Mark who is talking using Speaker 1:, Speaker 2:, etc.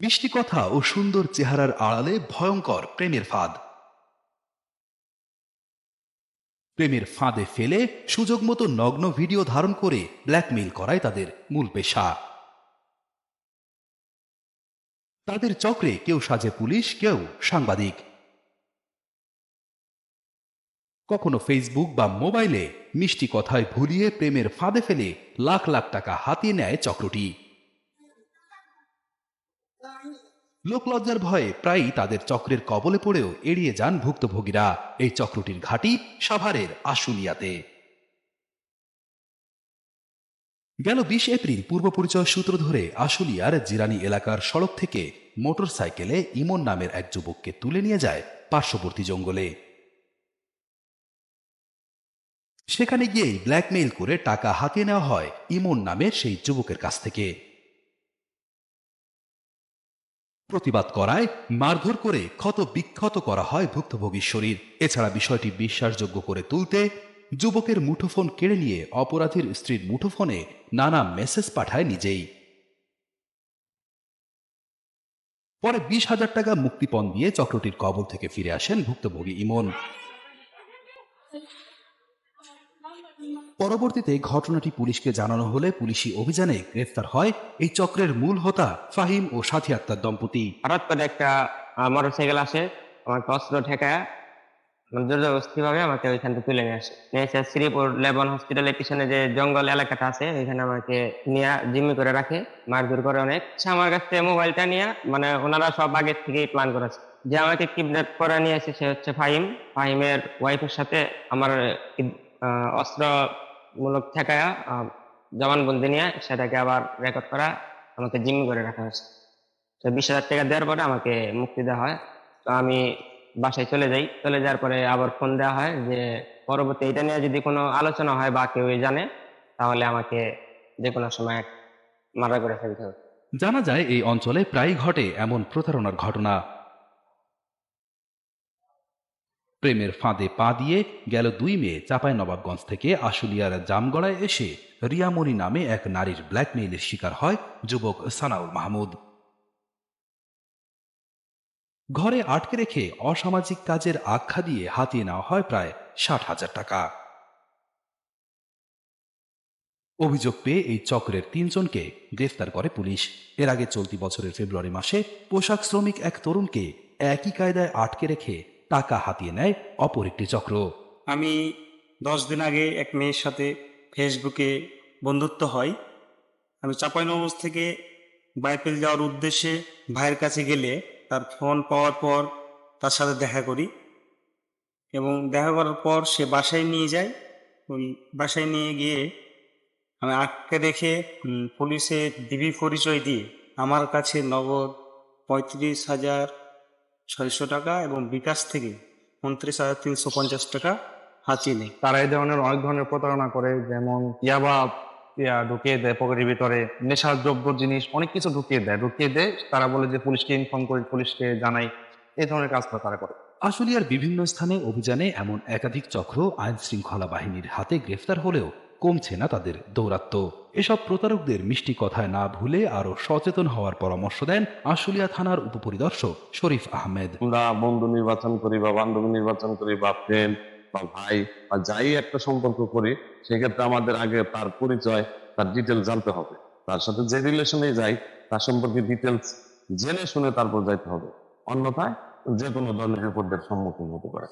Speaker 1: মিষ্টি কথা ও সুন্দর চেহারার আড়ালে ভয়ঙ্কর প্রেমের ফাঁদ। প্রেমের ফাঁদে ফেলে সুযোগ মতো নগ্ন ভিডিও ধারণ করে ব্ল্যাকমেইল করাই তাদের মূল পেশা। তাদের চক্রে কেউ সাজে পুলিশ, কেউ সাংবাদিক। কখনো ফেসবুক বা মোবাইলে মিষ্টি কথায় ভুলিয়ে প্রেমের ফাঁদে ফেলে লাখ লাখ টাকা হাতিয়ে নেয় চক্রটি। লোকলজ্জার ভয়ে প্রায়ই তাদের চক্রের কবলে পড়েও এড়িয়ে যান ভুক্তভোগীরা। এই চক্রটির ঘাঁটি সাভারের আশুলিয়াতে। গেল 20 এপ্রিল পূর্ব পরিচয় সূত্র ধরে আশুলিয়ার জিরানি এলাকার সড়ক থেকে মোটরসাইকেলে ইমন নামের এক যুবককে তুলে নিয়ে যায় পার্শ্ববর্তী জঙ্গলে। সেখানে গিয়েই ব্ল্যাকমেইল করে টাকা হাতিয়ে নেওয়া হয় ইমন নামের সেই যুবকের কাছ থেকে। প্রতিবাদ করায় মারধর করে ক্ষত বিক্ষত করা হয় ভুক্তভোগীর শরীর। এছাড়া বিষয়টি বিশ্বাসযোগ্য করে তুলতে যুবকের মুঠোফোন কেড়ে নিয়ে অপরাধীর স্ত্রীর মুঠোফোনে নানা মেসেজ পাঠায় নিজেই। পরে 20,000 টাকা মুক্তিপণ দিয়ে চক্রটির কবল থেকে ফিরে আসেন ভুক্তভোগী ইমন। পরবর্তীতে ঘটনাটি পুলিশকে জানানো হলে পুলিশি অভিযানে গ্রেফতার হয় এই চক্রের মূল হোতা ফাহিম ও সাথী আক্তার দম্পতি।
Speaker 2: হঠাৎ করে একটা মোটরসাইকেল আসে, আমাকে অস্ত্র ঠেকায় জোরজবরদস্তি ভাবে আমাকে ওইখান থেকে তুলে নিয়ে আসে। নিয়ে এসে শ্রীপুর লেবন হসপিটালের পিছনে যে জঙ্গল এলাকাটা আছে ওইখানে আমাকে নিয়ে জিম্মি করে রাখে, মারধর করে অনেক। সে আমার কাছ থেকে মোবাইলটা নিয়ে, মানে ওনারা সব আগের থেকেই প্ল্যান করেছে। যে আমাকে কিডন্যাপ করে নিয়ে এসে সে হচ্ছে ফাহিম। ফাহিমের ওয়াইফের সাথে আমার অস্ত্র মূলক ঠেকায়া জবানবন্দি নিয়ে সেটাকে আবার রেকর্ড করা, আমাকে জিম্মি করে রাখা হয়েছে। তো 20,000 টাকা দেওয়ার পরে আমাকে মুক্তি দেওয়া হয়। তো আমি বাসায় চলে যাই। চলে যাওয়ার পরে আবার ফোন দেওয়া হয় যে পরবর্তী এটা নিয়ে যদি কোনো আলোচনা হয় বা কেউ জানে তাহলে আমাকে যে কোনো সময় মার্ডার করে ফেলতে হবে।
Speaker 1: জানা যায় এই অঞ্চলে প্রায়ই ঘটে এমন প্রতারণার ঘটনা। প্রেমের ফাঁদে পা দিয়ে গেল 2 মে চাঁপাইনবাবগঞ্জ থেকে আশুলিয়ার জামগড়ায় এসে রিয়ামণি নামে এক নারীর ব্ল্যাকমেইলের শিকার হয় যুবক সানাউল মাহমুদ। ঘরে আটকে রেখে অসামাজিক কাজের আখ্যা দিয়ে হাতিয়ে নেওয়া হয় প্রায় 60,000 টাকা। অভিযোগ পেয়ে এই চক্রের 3 জনকে গ্রেফতার করে পুলিশ। এর আগে চলতি বছরের ফেব্রুয়ারি মাসে পোশাক শ্রমিক এক তরুণকে একই কায়দায় আটকে রেখে টাকা হাতিয়ে নেয় অপর একটি চক্র।
Speaker 3: আমি 10 দিন আগে এক মেয়ের সাথে ফেসবুকে বন্ধুত্ব হয়। আমি চাঁপাইনবাবগঞ্জ থেকে বাইপেল যাওয়ার উদ্দেশ্যে ভাইয়ের কাছে গেলে তার ফোন পাওয়ার পর তার সাথে দেখা করি এবং দেখা করার পর সে বাসায় নিয়ে যায়। ওই বাসায় নিয়ে গিয়ে আমি আটকে রেখে পুলিশে ডিবি পরিচয় দিয়ে আমার কাছে নগদ 35,600 টাকা এবং বিকাশ থেকে 29,350 টাকা হাতিয়ে নেই।
Speaker 4: তারা এই ধরনের অনেক ধরনের প্রতারণা করে, যেমন ইয়াবা ঢুকিয়ে দেয় পকেটের ভিতরে, নেশাদ্রব্য জিনিস অনেক কিছু ঢুকিয়ে দেয়। তারা বলে যে পুলিশকে ইনফর্ম করি, পুলিশকে জানাই। এই ধরনের কাজগুলো তারা করে।
Speaker 1: আশুলিয়ার বিভিন্ন স্থানে অভিযানে এমন একাধিক চক্র আইন শৃঙ্খলা বাহিনীর হাতে গ্রেফতার হলেও কমছে না তাদের দৌরাত্ম্য। এসব প্রতারকদের মিষ্টি কথায় না ভুলে আরো সচেতন হওয়ার পরামর্শ দেন আশুলিয়া থানার উপপরিদর্শক শরীফ আহমেদ।
Speaker 5: আমরা বন্ধু নির্বাচন করি বা বান্ধবী নির্বাচন করি বা ফ্রেন্ড বা ভাই বা যাই একটা সম্পর্ক করি, সেক্ষেত্রে আমাদের আগে তার পরিচয়, তার ডিটেলস জানতে হবে। তার সাথে যে রিলেশনে যাই তার সম্পর্কে ডিটেলস জেনে শুনে তারপর যাইতে হবে। অন্যথায় যে কোনো ধরনের বিপদের সম্মুখীন হতে পারে।